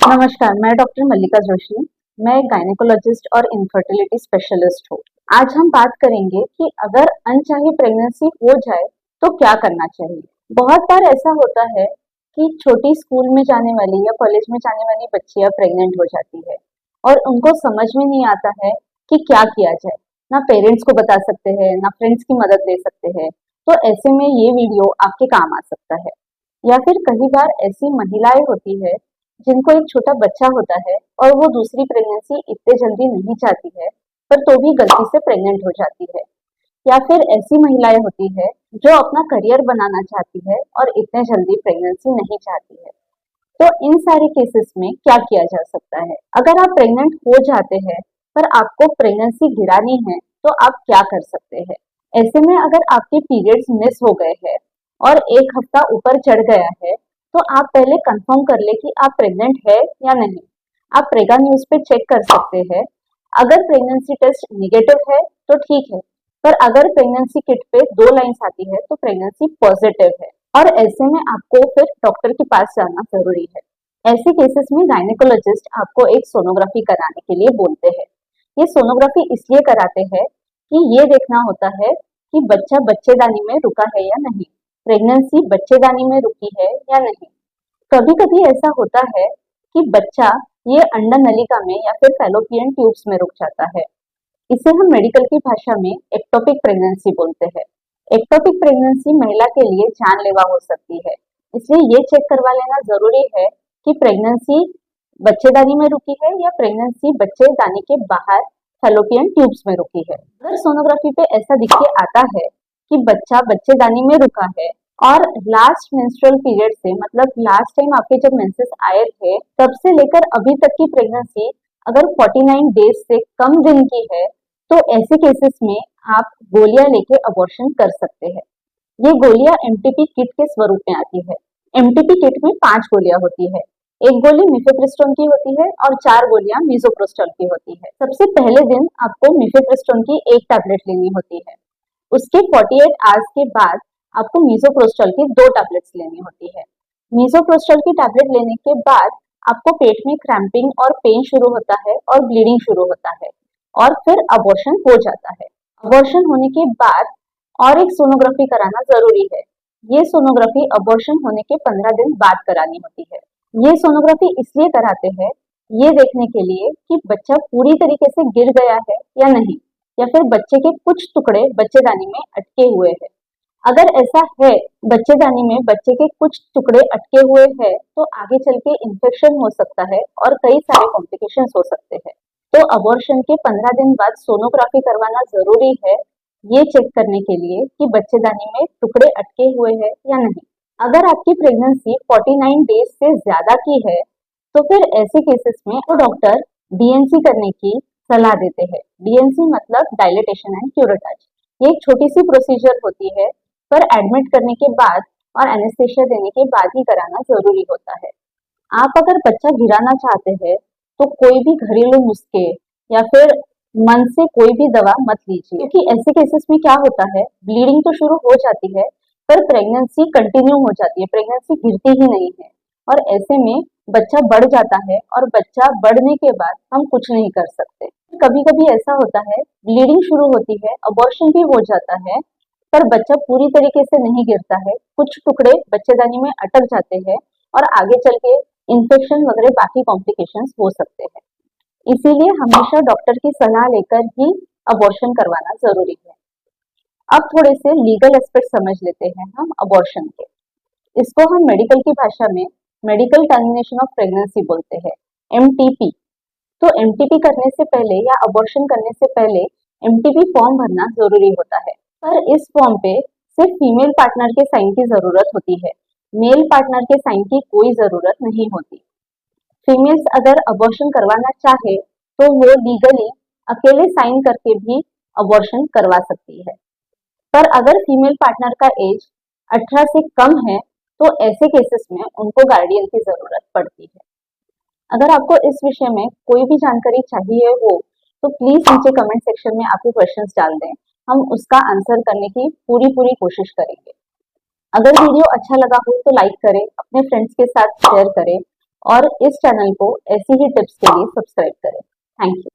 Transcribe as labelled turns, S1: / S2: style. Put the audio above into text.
S1: नमस्कार, मैं डॉक्टर मल्लिका जोशी। मैं एक गायनेकोलॉजिस्ट और इनफर्टिलिटी स्पेशलिस्ट हूँ। आज हम बात करेंगे कि अगर अनचाही प्रेगनेंसी हो जाए तो क्या करना चाहिए। बहुत बार ऐसा होता है कि छोटी स्कूल में जाने वाली या कॉलेज में जाने वाली बच्चियां प्रेग्नेंट हो जाती है और उनको समझ में नहीं आता है कि क्या किया जाए। ना पेरेंट्स को बता सकते हैं, ना फ्रेंड्स की मदद ले सकते हैं। तो ऐसे में ये वीडियो आपके काम आ सकता है। या फिर कई बार ऐसी महिलाएं होती है जिनको एक छोटा बच्चा होता है और वो दूसरी प्रेगनेंसी इतने जल्दी नहीं चाहती है, पर तो भी गलती से प्रेग्नेंट हो जाती है। या फिर ऐसी महिलाएं होती है जो अपना करियर बनाना चाहती है और इतने जल्दी प्रेगनेंसी नहीं चाहती है। तो इन सारे केसेस में क्या किया जा सकता है? अगर आप प्रेग्नेंट हो जाते हैं पर आपको प्रेगनेंसी गिरानी है तो आप क्या कर सकते हैं? ऐसे में अगर आपके पीरियड्स मिस हो गए हैं और एक हफ्ता ऊपर चढ़ गया है तो आप पहले कंफर्म कर ले कि आप प्रेग्नेंट है या नहीं। आप प्रेगा न्यूज पे चेक कर सकते हैं। अगर प्रेगनेंसी टेस्ट निगेटिव है तो ठीक है, पर अगर प्रेगनेंसी किट पे 2 लाइंस आती है तो प्रेगनेंसी पॉजिटिव है और ऐसे में आपको फिर डॉक्टर के पास जाना जरूरी है। ऐसे केसेस में गायनेकोलॉजिस्ट आपको एक सोनोग्राफी कराने के लिए बोलते हैं। ये सोनोग्राफी इसलिए कराते हैं कि ये देखना होता है कि बच्चा बच्चेदानी में रुका है या नहीं, प्रेगनेंसी बच्चेदानी में रुकी है या नहीं। कभी कभी ऐसा होता है कि बच्चा ये अंडा नलिका में या फिर फैलोपियन ट्यूब्स में रुक जाता है। इसे हम मेडिकल की भाषा में एक्टोपिक प्रेगनेंसी बोलते हैं। एक्टोपिक प्रेगनेंसी महिला के लिए जानलेवा हो सकती है, इसलिए ये चेक करवा लेना जरूरी है कि प्रेगनेंसी बच्चेदानी में रुकी है या प्रेगनेंसी बच्चेदानी के बाहर फैलोपियन ट्यूब्स में रुकी है। अगर सोनोग्राफी पे ऐसा दिख के आता है कि बच्चा बच्चेदानी में रुका है और लास्ट मेंस्ट्रुअल पीरियड से, मतलब लास्ट टाइम आपके जब मेंसेस आए थे तब से लेकर अभी तक की प्रेगनेंसी अगर 49 डेज से कम दिन की है तो ऐसे केसेस में आप गोलियां लेके अबॉर्शन कर सकते हैं। ये गोलियां एमटीपी किट के स्वरूप में आती है। एमटीपी किट में 5 गोलियां होती है। एक गोली मिफेप्रिस्टोन की होती है और 4 गोलियां मिसोप्रोस्टोल की होती है। सबसे पहले दिन आपको मिफेप्रिस्टोन की एक टैबलेट लेनी होती है। उसके 48 आवर्स के बाद आपको मीसोप्रोस्टॉल की 2 टैबलेट्स लेनी होती है। मीसोप्रोस्टॉल की टैबलेट लेने के बाद आपको पेट में क्रैम्पिंग और पेन शुरू होता है और ब्लीडिंग शुरू होता है और फिर अबॉर्शन हो जाता है। अबॉर्शन होने के बाद और एक सोनोग्राफी कराना जरूरी है। ये सोनोग्राफी अबॉर्शन होने के 15 दिन बाद करानी होती है। ये सोनोग्राफी इसलिए कराते हैं ये देखने के लिए कि बच्चा पूरी तरीके से गिर गया है या नहीं, या फिर बच्चे के कुछ टुकड़े बच्चेदानी में अटके हुए हैं। अगर ऐसा है, बच्चेदानी में बच्चे के कुछ टुकड़े अटके हुए हैं तो आगे चल के इन्फेक्शन हो सकता है और कई सारे कॉम्प्लिकेशंस हो सकते हैं। तो अबॉर्शन के 15 दिन बाद सोनोग्राफी करवाना जरूरी है, ये चेक करने के लिए कि बच्चेदानी में टुकड़े अटके हुए हैं या नहीं। अगर आपकी प्रेगनेंसी 49 डेज से ज्यादा की है तो फिर ऐसे केसेस में तो डॉक्टर डीएनसी करने की सलाह देते हैं। डीएनसी मतलब डायलेटेशन एंड क्यूरेटाज। ये एक छोटी सी प्रोसीजर होती है, पर एडमिट करने के बाद और एनेस्थेशिया देने के बाद ही कराना जरूरी होता है। आप अगर बच्चा गिराना चाहते हैं तो कोई भी घरेलू नुस्खे या फिर मन से कोई भी दवा मत लीजिए, क्योंकि ऐसे केसेस में क्या होता है, ब्लीडिंग तो शुरू हो जाती है पर प्रेगनेंसी कंटिन्यू हो जाती है, प्रेगनेंसी गिरती ही नहीं है और ऐसे में बच्चा बढ़ जाता है और बच्चा बढ़ने के बाद हम कुछ नहीं कर सकते। कभी कभी ऐसा होता है, ब्लीडिंग शुरू होती है, अबॉर्शन भी हो जाता है, पर बच्चा पूरी तरीके से नहीं गिरता है, कुछ टुकड़े बच्चेदानी में अटक जाते हैं और आगे चल के इन्फेक्शन वगैरह बाकी कॉम्प्लिकेशंस हो सकते हैं। इसीलिए हमेशा डॉक्टर की सलाह लेकर ही अबॉर्शन करवाना जरूरी है। अब थोड़े से लीगल एस्पेक्ट समझ लेते हैं हम अबॉर्शन के। इसको हम मेडिकल की भाषा में मेडिकल टर्मिनेशन ऑफ प्रेगनेंसी बोलते हैं, एमटीपी। तो एमटीपी करने से पहले या अबॉर्शन करने से पहले एमटीपी फॉर्म भरना जरूरी होता है, पर इस फॉर्म पे सिर्फ फीमेल पार्टनर के साइन की जरूरत होती है, मेल पार्टनर के साइन की कोई जरूरत नहीं होती। फीमेल्स अगर अबॉर्शन करवाना चाहे तो वो लीगली अकेले साइन करके भी अबॉर्शन करवा सकती है, पर अगर फीमेल पार्टनर का एज 18 से कम है तो ऐसे केसेस में उनको गार्डियन की जरूरत पड़ती है। अगर आपको इस विषय में कोई भी जानकारी चाहिए हो तो प्लीज नीचे कमेंट सेक्शन में आपके क्वेश्चंस डाल दें, हम उसका आंसर करने की पूरी पूरी कोशिश करेंगे। अगर वीडियो अच्छा लगा हो तो लाइक करें, अपने फ्रेंड्स के साथ शेयर करें और इस चैनल को ऐसी ही टिप्स के लिए सब्सक्राइब करें। Thank you.